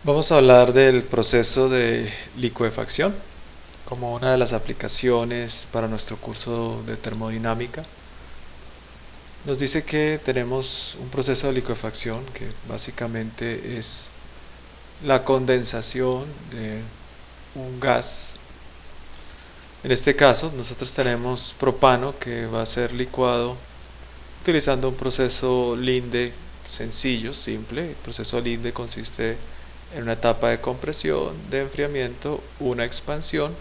Vamos a hablar del proceso de licuefacción como una de las aplicaciones para nuestro curso de termodinámica. Nos dice que tenemos un proceso de licuefacción que básicamente es la condensación de un gas. En este caso nosotros tenemos propano que va a ser licuado utilizando un proceso Linde sencillo, simple. El proceso Linde consiste en una etapa de compresión, de enfriamiento, una expansión,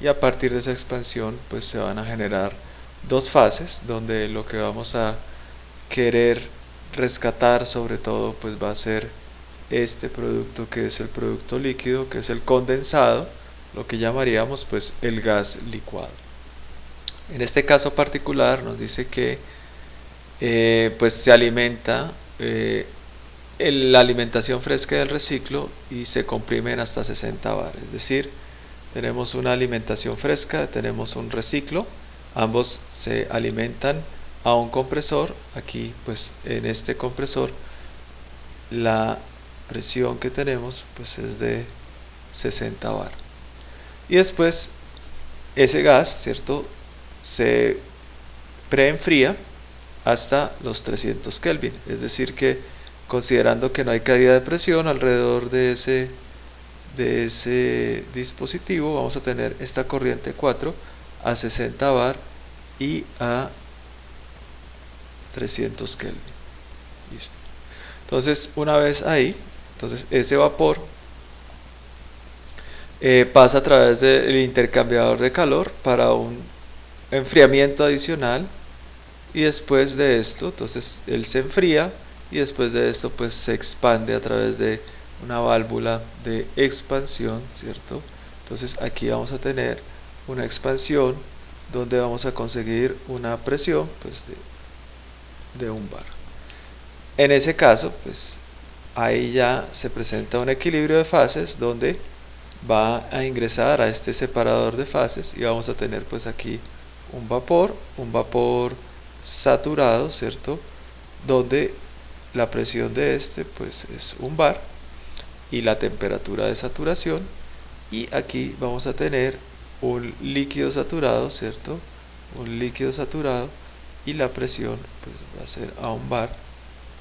y a partir de esa expansión pues se van a generar dos fases donde lo que vamos a querer rescatar sobre todo pues va a ser este producto que es el producto líquido, que es el condensado, lo que llamaríamos pues el gas licuado. En este caso particular nos dice que pues se alimenta la alimentación fresca del reciclo y se comprimen hasta 60 bar, es decir, tenemos una alimentación fresca, tenemos un reciclo, ambos se alimentan a un compresor. Aquí pues en este compresor la presión que tenemos pues es de 60 bar, y después ese gas, cierto, se preenfría hasta los 300 Kelvin, es decir que considerando que no hay caída de presión alrededor de ese dispositivo, vamos a tener esta corriente 4 a 60 bar y a 300 Kelvin. Listo. Entonces, una vez ahí, entonces ese vapor pasa a través del intercambiador de calor para un enfriamiento adicional, y después de esto, entonces él se enfría y después de esto pues se expande a través de una válvula de expansión, ¿cierto? Entonces aquí vamos a tener una expansión donde vamos a conseguir una presión pues de un bar. En ese caso pues ahí ya se presenta un equilibrio de fases donde va a ingresar a este separador de fases y vamos a tener pues aquí un vapor saturado, ¿cierto? Donde la presión de este pues es un bar y la temperatura de saturación, y aquí vamos a tener un líquido saturado, ¿cierto? Un líquido saturado y la presión pues va a ser a un bar.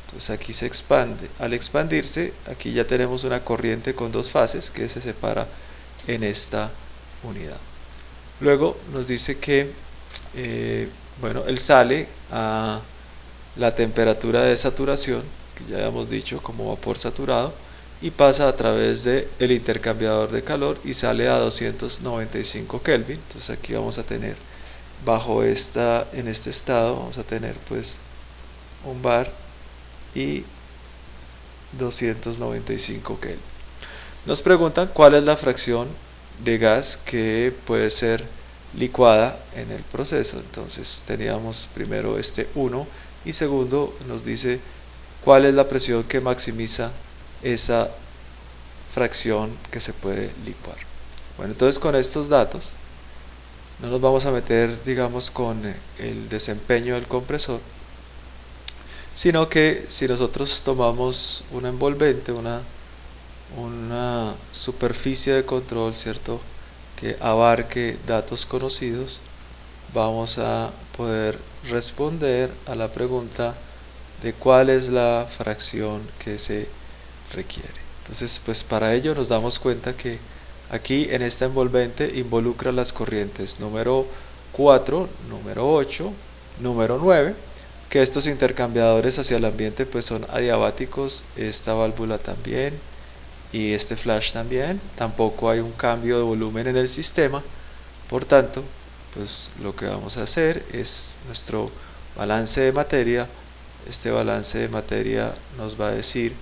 Entonces aquí se expande. Al expandirse, aquí ya tenemos una corriente con dos fases que se separa en esta unidad. Luego nos dice que bueno, él sale a la temperatura de saturación, que ya hemos dicho como vapor saturado, y pasa a través del intercambiador de calor y sale a 295 Kelvin. Entonces aquí vamos a tener en este estado vamos a tener pues un bar y 295 Kelvin. Nos preguntan cuál es la fracción de gas que puede ser licuada en el proceso. Entonces teníamos primero este 1 y segundo nos dice cuál es la presión que maximiza esa fracción que se puede licuar. Bueno, entonces con estos datos no nos vamos a meter, digamos, con el desempeño del compresor, sino que si nosotros tomamos un envolvente, una superficie de control, ¿cierto?, que abarque datos conocidos, vamos a poder responder a la pregunta de cuál es la fracción que se requiere. Entonces, pues para ello nos damos cuenta que aquí en esta envolvente involucra las corrientes número 4, número 8, número 9, que estos intercambiadores hacia el ambiente pues son adiabáticos, esta válvula también y este flash también. Tampoco hay un cambio de volumen en el sistema, por tanto pues lo que vamos a hacer es nuestro balance de materia. Este balance de materia nos va a decir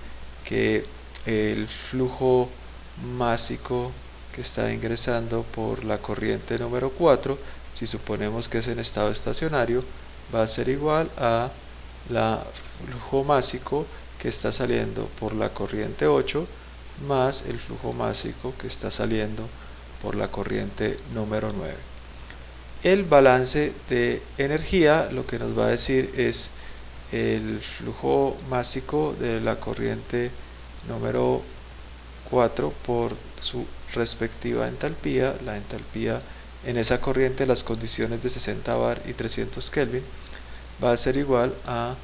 que el flujo másico que está ingresando por la corriente número 4, si suponemos que es en estado estacionario, va a ser igual a la flujo másico que está saliendo por la corriente 8 más el flujo másico que está saliendo por la corriente número 9. El balance de energía lo que nos va a decir es el flujo másico de la corriente número 4 por su respectiva entalpía. La entalpía en esa corriente, las condiciones de 60 bar y 300 Kelvin, va a ser igual a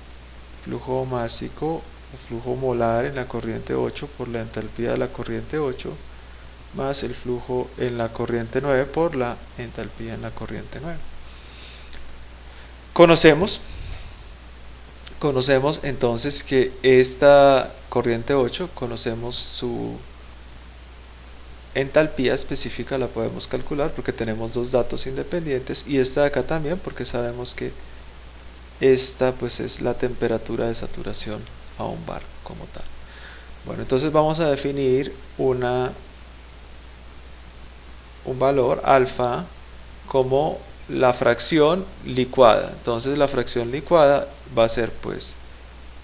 flujo másico o flujo molar en la corriente 8 por la entalpía de la corriente 8 más el flujo en la corriente 9 por la entalpía en la corriente 9. Conocemos entonces que esta corriente 8, conocemos su entalpía específica, la podemos calcular porque tenemos dos datos independientes, y esta de acá también porque sabemos que esta pues es la temperatura de saturación a un bar como tal. Bueno, entonces vamos a definir un valor alfa como la fracción licuada. Entonces la fracción licuada va a ser pues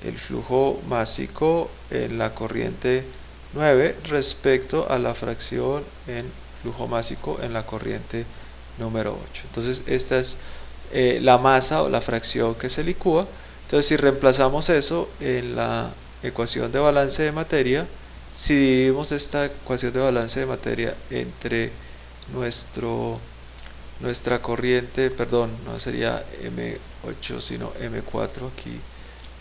el flujo másico en la corriente 9 respecto a la fracción en flujo másico en la corriente número 8. Entonces esta es la masa o la fracción que se licúa. Entonces si reemplazamos eso en la ecuación de balance de materia, si dividimos esta ecuación de balance de materia entre nuestra corriente, perdón, no sería M8 sino M4, aquí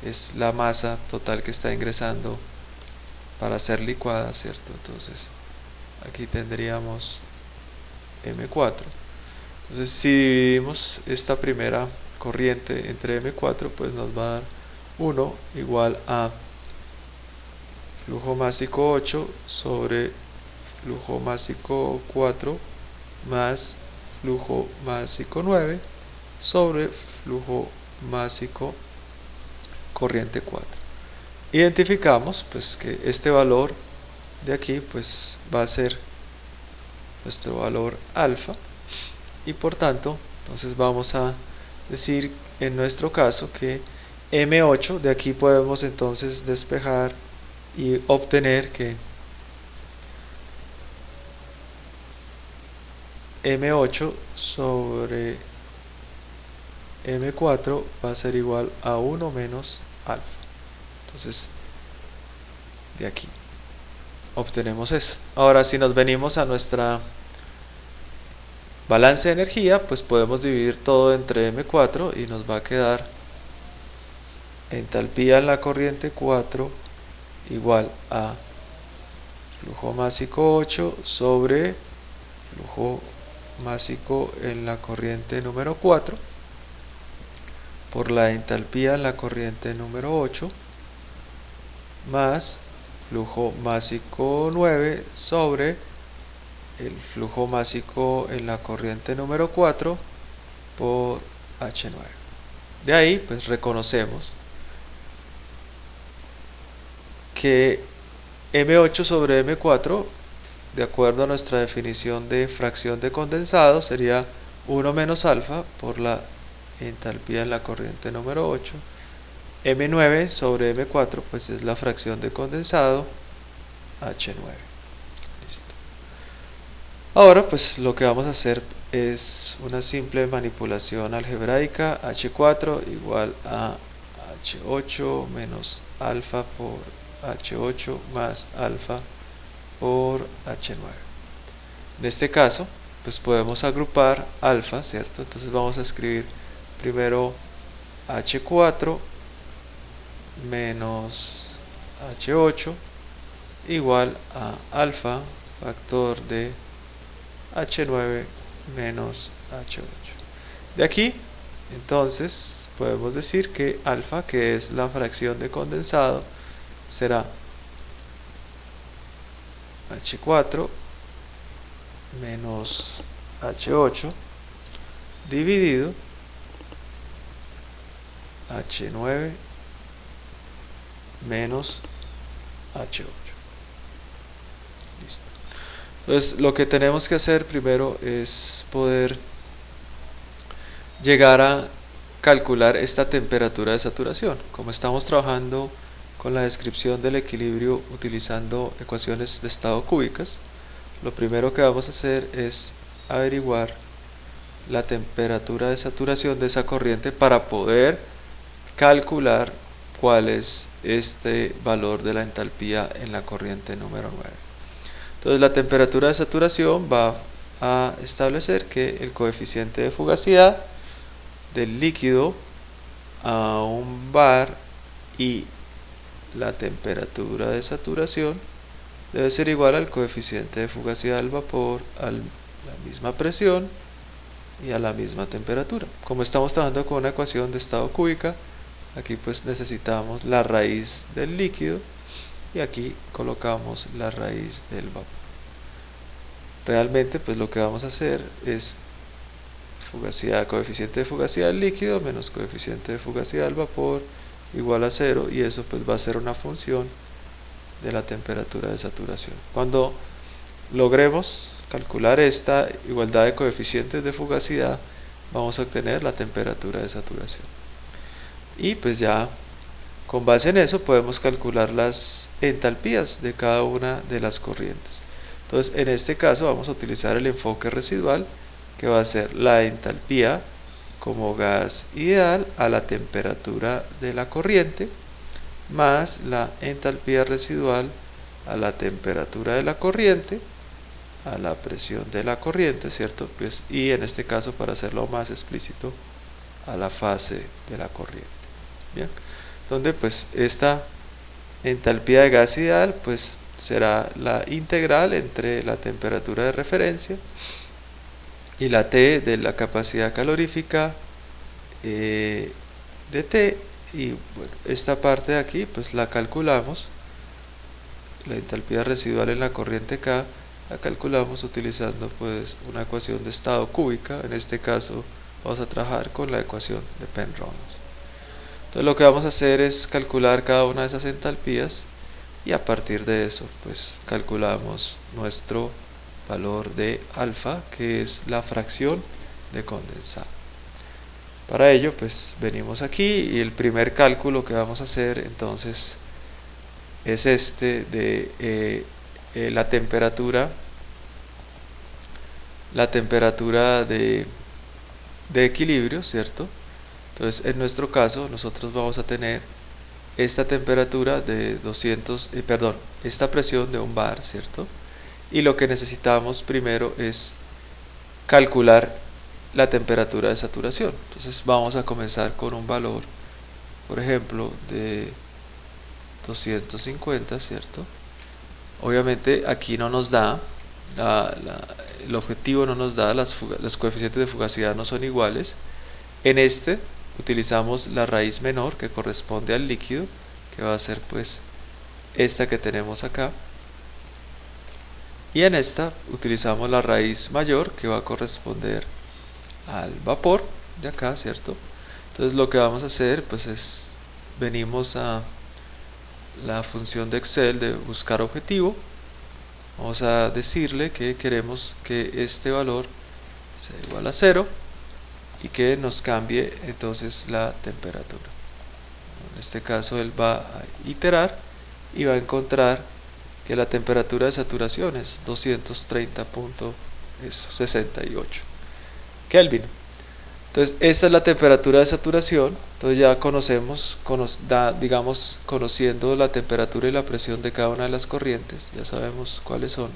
es la masa total que está ingresando para ser licuada, ¿cierto? Entonces aquí tendríamos M4. Entonces si dividimos esta primera corriente entre M4, pues nos va a dar 1 igual a flujo másico 8 sobre flujo másico 4 más flujo másico 9 sobre flujo másico corriente 4. Identificamos pues que este valor de aquí pues va a ser nuestro valor alfa, y por tanto entonces vamos a decir en nuestro caso que M8, de aquí podemos entonces despejar y obtener que M8 sobre M4 va a ser igual a 1 menos alfa. Entonces de aquí obtenemos eso. Ahora si nos venimos a nuestra balance de energía, pues podemos dividir todo entre M4 y nos va a quedar entalpía en la corriente 4 igual a flujo másico 8 sobre flujo másico en la corriente número 4 por la entalpía en la corriente número 8 más flujo másico 9 sobre el flujo másico en la corriente número 4 por H9. De ahí pues reconocemos que M8 sobre M4, de acuerdo a nuestra definición de fracción de condensado, sería 1 menos alfa por la entalpía en la corriente número 8. M9 sobre M4 pues es la fracción de condensado H9. Listo. Ahora pues lo que vamos a hacer es una simple manipulación algebraica. H4 igual a H8 menos alfa por H8 más alfa por H9. En este caso pues podemos agrupar alfa, ¿cierto? Entonces vamos a escribir primero H4 menos H8 igual a alfa factor de H9 menos H8. De aquí entonces podemos decir que alfa, que es la fracción de condensado, será H4 menos H8 dividido H9 menos H8. Listo. Entonces lo que tenemos que hacer primero es poder llegar a calcular esta temperatura de saturación. Como estamos trabajando con la descripción del equilibrio utilizando ecuaciones de estado cúbicas, lo primero que vamos a hacer es averiguar la temperatura de saturación de esa corriente para poder calcular cuál es este valor de la entalpía en la corriente número 9. Entonces la temperatura de saturación va a establecer que el coeficiente de fugacidad del líquido a un bar y la temperatura de saturación debe ser igual al coeficiente de fugacidad del vapor a la misma presión y a la misma temperatura. Como estamos trabajando con una ecuación de estado cúbica, aquí pues necesitamos la raíz del líquido y aquí colocamos la raíz del vapor. Realmente pues lo que vamos a hacer es coeficiente de fugacidad del líquido menos coeficiente de fugacidad del vapor igual a 0, y eso pues va a ser una función de la temperatura de saturación. Cuando logremos calcular esta igualdad de coeficientes de fugacidad, vamos a obtener la temperatura de saturación. Y pues ya con base en eso podemos calcular las entalpías de cada una de las corrientes. Entonces en este caso vamos a utilizar el enfoque residual, que va a ser la entalpía como gas ideal a la temperatura de la corriente más la entalpía residual a la temperatura de la corriente a la presión de la corriente, ¿cierto? Pues, y en este caso, para hacerlo más explícito, a la fase de la corriente. Bien, donde pues esta entalpía de gas ideal pues será la integral entre la temperatura de referencia y la T de la capacidad calorífica de T, y bueno, esta parte de aquí pues la calculamos, la entalpía residual en la corriente K la calculamos utilizando pues una ecuación de estado cúbica. En este caso vamos a trabajar con la ecuación de Penrose. Entonces lo que vamos a hacer es calcular cada una de esas entalpías y a partir de eso pues calculamos nuestro valor de alfa, que es la fracción de condensado. Para ello pues venimos aquí y el primer cálculo que vamos a hacer entonces es este de la temperatura de equilibrio, ¿cierto? Entonces en nuestro caso nosotros vamos a tener esta temperatura de 200, esta presión de un bar, ¿cierto? Y lo que necesitamos primero es calcular la temperatura de saturación. Entonces vamos a comenzar con un valor, por ejemplo, de 250, ¿cierto? Obviamente aquí no nos da, el objetivo no nos da, los coeficientes de fugacidad no son iguales. En este utilizamos la raíz menor que corresponde al líquido, que va a ser pues esta que tenemos acá. Y en esta utilizamos la raíz mayor, que va a corresponder al vapor de acá, ¿cierto? Entonces lo que vamos a hacer pues es, venimos a la función de Excel de buscar objetivo. Vamos a decirle que queremos que este valor sea igual a 0 y que nos cambie entonces la temperatura. En este caso él va a iterar y va a encontrar que la temperatura de saturación es 230.68 Kelvin. Entonces esta es la temperatura de saturación. Entonces ya conociendo la temperatura y la presión de cada una de las corrientes, ya sabemos cuáles son,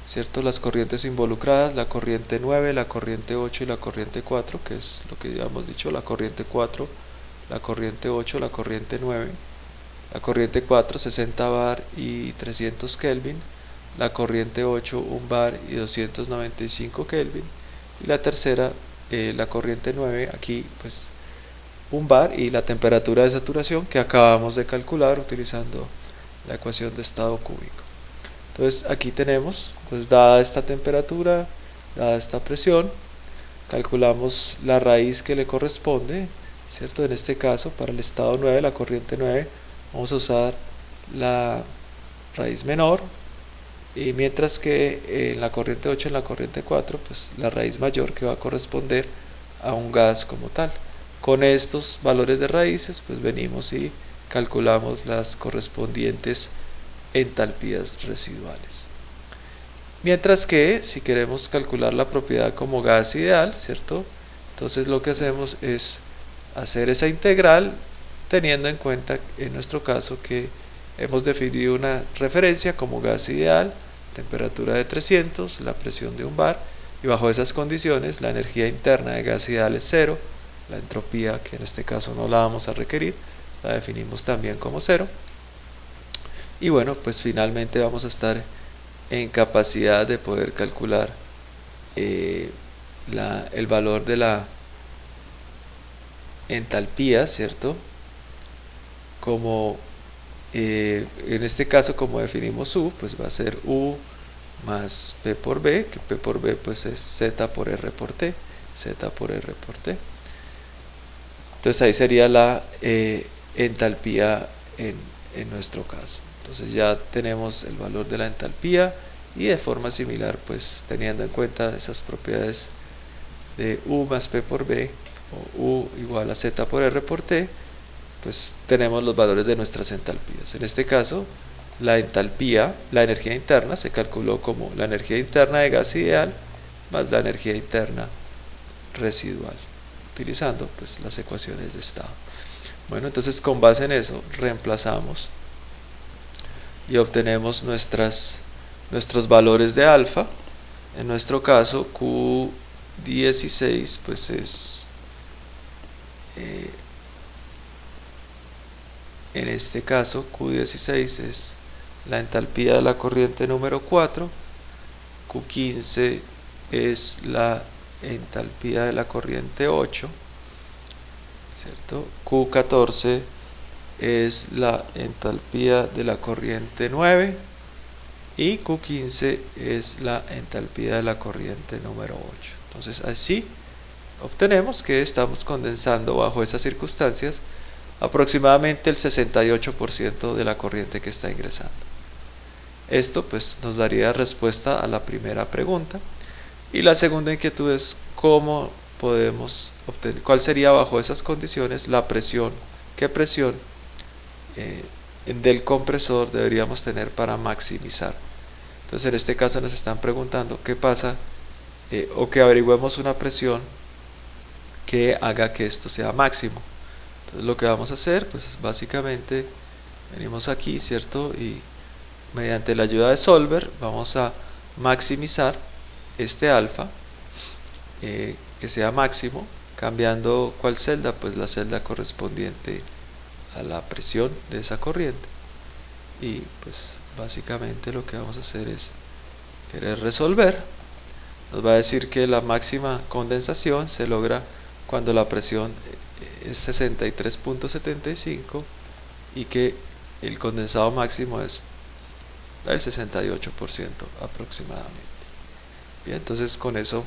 ¿cierto? Las corrientes involucradas, la corriente 9, la corriente 8 y la corriente 4, que es lo que ya hemos dicho, la corriente 4, la corriente 8, la corriente 9, la corriente 4, 60 bar y 300 Kelvin, la corriente 8, 1 bar y 295 Kelvin, y la tercera, la corriente 9, aquí pues 1 bar y la temperatura de saturación que acabamos de calcular utilizando la ecuación de estado cúbico. Entonces aquí tenemos, entonces dada esta temperatura, dada esta presión, calculamos la raíz que le corresponde, ¿cierto? En este caso para el estado 9, la corriente 9, vamos a usar la raíz menor, y mientras que en la corriente 8, en la corriente 4, pues la raíz mayor, que va a corresponder a un gas como tal. Con estos valores de raíces pues venimos y calculamos las correspondientes entalpías residuales. Mientras que si queremos calcular la propiedad como gas ideal, ¿cierto? Entonces lo que hacemos es hacer esa integral teniendo en cuenta en nuestro caso que hemos definido una referencia como gas ideal temperatura de 300, la presión de un bar, y bajo esas condiciones la energía interna de gas ideal es 0, la entropía, que en este caso no la vamos a requerir, la definimos también como 0, y bueno, pues finalmente vamos a estar en capacidad de poder calcular el valor de la entalpía, ¿cierto? Como en este caso, como definimos U, pues va a ser U más P por B, que P por B pues es Z por R por T, Z por R por T. Entonces ahí sería la entalpía en nuestro caso. Entonces ya tenemos el valor de la entalpía, y de forma similar, pues teniendo en cuenta esas propiedades de U más P por B, o U igual a Z por R por T, pues tenemos los valores de nuestras entalpías. En este caso, la entalpía, la energía interna, se calculó como la energía interna de gas ideal más la energía interna residual, utilizando pues las ecuaciones de estado. Bueno, entonces con base en eso reemplazamos y obtenemos nuestros valores de alfa. En nuestro caso, Q16 pues es en este caso Q16 es la entalpía de la corriente número 4, Q15 es la entalpía de la corriente 8, ¿cierto? Q14 es la entalpía de la corriente 9, y Q15 es la entalpía de la corriente número 8. Entonces así obtenemos que estamos condensando bajo esas circunstancias aproximadamente el 68% de la corriente que está ingresando. Esto pues nos daría respuesta a la primera pregunta, y la segunda inquietud es cómo podemos obtener, cuál sería bajo esas condiciones la presión, qué presión del compresor deberíamos tener para maximizar. Entonces en este caso nos están preguntando qué pasa, o que averigüemos una presión que haga que esto sea máximo. Entonces lo que vamos a hacer, pues básicamente venimos aquí, ¿cierto? Y mediante la ayuda de Solver vamos a maximizar este alfa, que sea máximo, cambiando ¿cuál celda? Pues la celda correspondiente a la presión de esa corriente. Y pues básicamente lo que vamos a hacer es querer resolver. Nos va a decir que la máxima condensación se logra cuando la presión es 63.75 y que el condensado máximo es el 68% aproximadamente. Bien, entonces con eso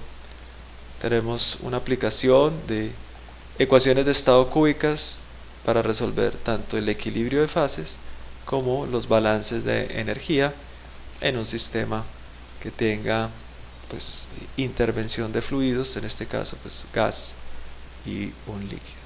tenemos una aplicación de ecuaciones de estado cúbicas para resolver tanto el equilibrio de fases como los balances de energía en un sistema que tenga pues intervención de fluidos, en este caso pues gas y un líquido.